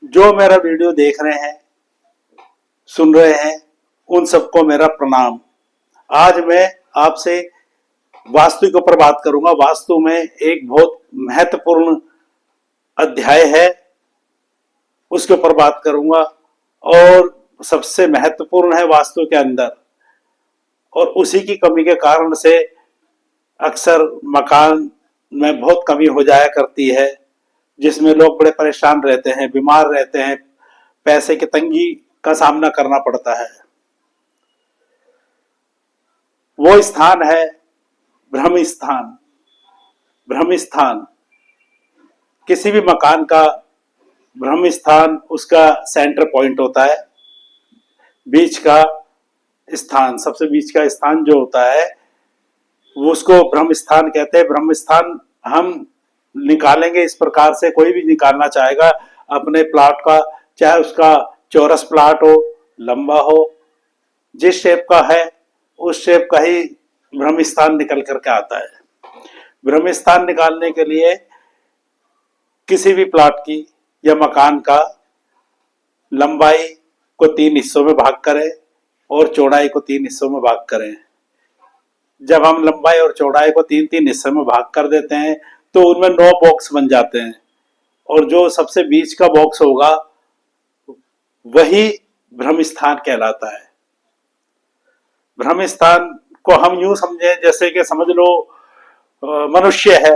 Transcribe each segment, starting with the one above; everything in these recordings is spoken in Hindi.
जो मेरा वीडियो देख रहे हैं, सुन रहे हैं, उन सबको मेरा प्रणाम। आज मैं आपसे वास्तु के ऊपर बात करूंगा। वास्तु में एक बहुत महत्वपूर्ण अध्याय है, उसके ऊपर बात करूंगा और सबसे महत्वपूर्ण है वास्तु के अंदर। और उसी की कमी के कारण से अक्सर मकान में बहुत कमी हो जाया करती है, जिसमें लोग बड़े परेशान रहते हैं, बीमार रहते हैं, पैसे की तंगी का सामना करना पड़ता है। वो स्थान है ब्रह्म स्थान। ब्रह्म स्थान किसी भी मकान का ब्रह्म स्थान उसका सेंटर पॉइंट होता है। बीच का स्थान, सबसे बीच का स्थान जो होता है वो उसको ब्रह्म स्थान कहते हैं। ब्रह्म स्थान हम निकालेंगे इस प्रकार से, कोई भी निकालना चाहेगा अपने प्लाट का, चाहे उसका चौरस प्लाट हो, लंबा हो, जिस शेप का है उस शेप का ही ब्रह्म स्थान निकल करके आता है। ब्रह्म स्थान निकालने के लिए किसी भी प्लाट की या मकान का लंबाई को 3 हिस्सों में भाग करें और चौड़ाई को 3 हिस्सों में भाग करें। जब हम लंबाई और चौड़ाई को 3-3 हिस्सों में भाग कर देते हैं तो उनमें 9 बॉक्स बन जाते हैं, और जो सबसे बीच का बॉक्स होगा वही ब्रह्म स्थान कहलाता है। ब्रह्म स्थान को हम यूं समझें जैसे कि समझ लो मनुष्य है,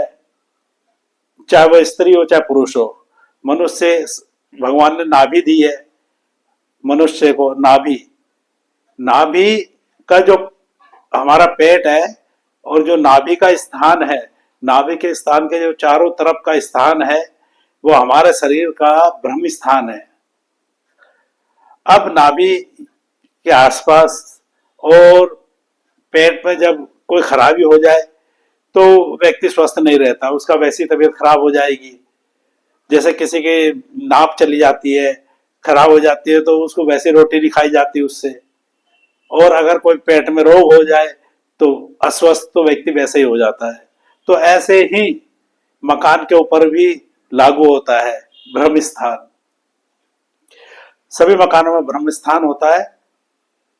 चाहे वह स्त्री हो चाहे पुरुष हो। मनुष्य, भगवान ने नाभि दी है मनुष्य को। नाभि, नाभि का जो हमारा पेट है और जो नाभि का स्थान है, नाभि के स्थान के जो चारों तरफ का स्थान है वो हमारे शरीर का ब्रह्म स्थान है। अब नाभि के आसपास और पेट में जब कोई खराबी हो जाए तो व्यक्ति स्वस्थ नहीं रहता, उसका वैसी तबीयत खराब हो जाएगी। जैसे किसी की नाप चली जाती है, खराब हो जाती है, तो उसको वैसी रोटी नहीं खाई जाती उससे। और अगर कोई पेट में रोग हो जाए तो अस्वस्थ तो व्यक्ति वैसे ही हो जाता है। तो ऐसे ही मकान के ऊपर भी लागू होता है ब्रह्म स्थान। सभी मकानों में ब्रह्म स्थान होता है।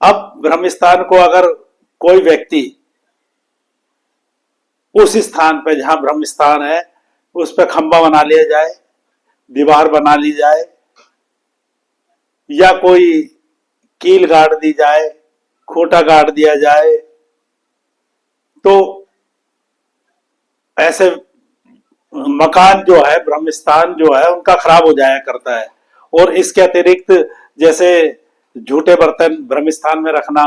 अब ब्रह्म स्थान को अगर कोई व्यक्ति उस स्थान पर जहां ब्रह्म स्थान है उस पर खंबा बना लिया जाए, दीवार बना ली जाए, या कोई कील गाड़ दी जाए, खूंटा गाड़ दिया जाए, तो ऐसे मकान जो है, ब्रह्म स्थान जो है, उनका खराब हो जाया करता है। और इसके अतिरिक्त जैसे झूठे बर्तन ब्रह्म स्थान में रखना,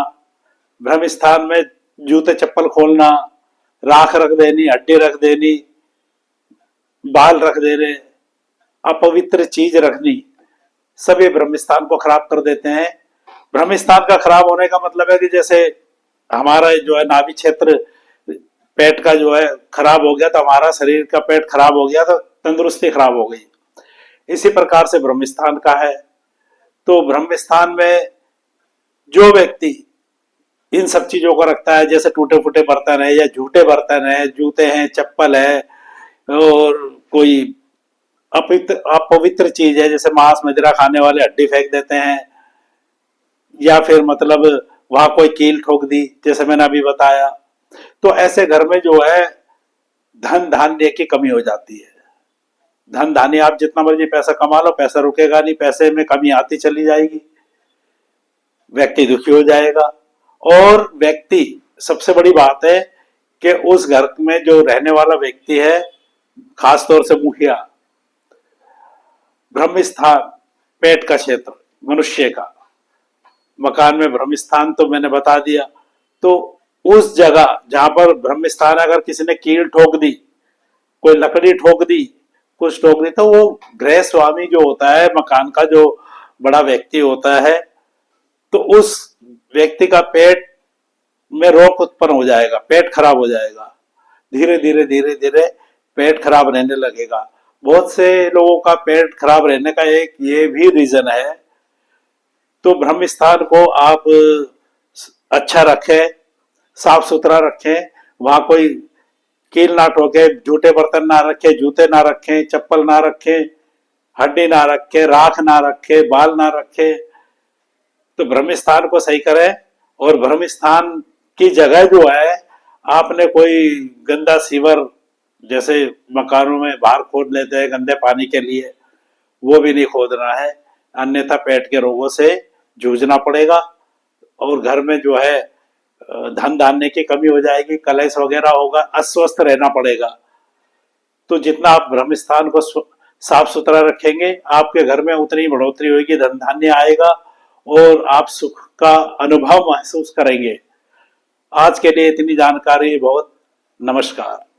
ब्रह्म स्थान में जूते चप्पल खोलना, राख रख देनी, हड्डी रख देनी, बाल रख देने, अपवित्र चीज रखनी, सभी ब्रह्म स्थान को खराब कर देते हैं। ब्रह्म स्थान का खराब होने का मतलब है कि जैसे हमारा जो है नाभि क्षेत्र, पेट का जो है खराब हो गया तो हमारा शरीर का पेट खराब हो गया तो तंदुरुस्ती खराब हो गई। इसी प्रकार से ब्रह्म स्थान का है। तो ब्रह्म स्थान में जो व्यक्ति इन सब चीजों को रखता है, जैसे टूटे फूटे बर्तन है या झूठे बर्तन है, जूते हैं, चप्पल है, और कोई अपवित्र चीज है, जैसे मांस मदिरा खाने वाले हड्डी फेंक देते हैं, या फिर मतलब वहां कोई कील ठोक दी, जैसे मैंने अभी बताया, तो ऐसे घर में जो है धन धान्य की कमी हो जाती है। धन धान्य, आप जितना मर्जी पैसा कमा लो, पैसा रुकेगा नहीं, पैसे में कमी आती चली जाएगी, व्यक्ति दुखी हो जाएगा। और व्यक्ति, सबसे बड़ी बात है कि उस घर में जो रहने वाला व्यक्ति है, खासतौर से मुखिया, ब्रह्म स्थान पेट का क्षेत्र मनुष्य का, मकान में ब्रह्म स्थान तो मैंने बता दिया। तो उस जगह जहां पर ब्रह्म स्थान, अगर किसी ने कील ठोक दी, कोई लकड़ी ठोक दी, कुछ ठोक दी, तो वो गृह स्वामी जो होता है, मकान का जो बड़ा व्यक्ति होता है, तो उस व्यक्ति का पेट में रोग उत्पन्न हो जाएगा, पेट खराब हो जाएगा, धीरे धीरे धीरे धीरे पेट खराब रहने लगेगा। बहुत से लोगों का पेट खराब रहने का एक ये भी रीजन है। तो ब्रह्म स्थान को आप अच्छा रखें, साफ सुथरा रखें, वहां कोई कील ना ठोके, झूठे बर्तन ना रखें, जूते ना रखें, चप्पल ना रखें, हड्डी ना रखे, राख ना रखे, बाल ना रखे। तो ब्रह्म स्थान को सही करें। और ब्रह्म स्थान की जगह जो है, आपने कोई गंदा सीवर जैसे मकानों में बाहर खोद लेते हैं गंदे पानी के लिए, वो भी नहीं खोदना है, अन्यथा पेट के रोगों से जूझना पड़ेगा। और घर में जो है धन धान्य की कमी हो जाएगी, कलेश वगैरह होगा, अस्वस्थ रहना पड़ेगा। तो जितना आप ब्रह्म स्थान को साफ सुथरा रखेंगे, आपके घर में उतनी बढ़ोतरी होगी, धन धान्य आएगा और आप सुख का अनुभव महसूस करेंगे। आज के लिए इतनी जानकारी बहुत। नमस्कार।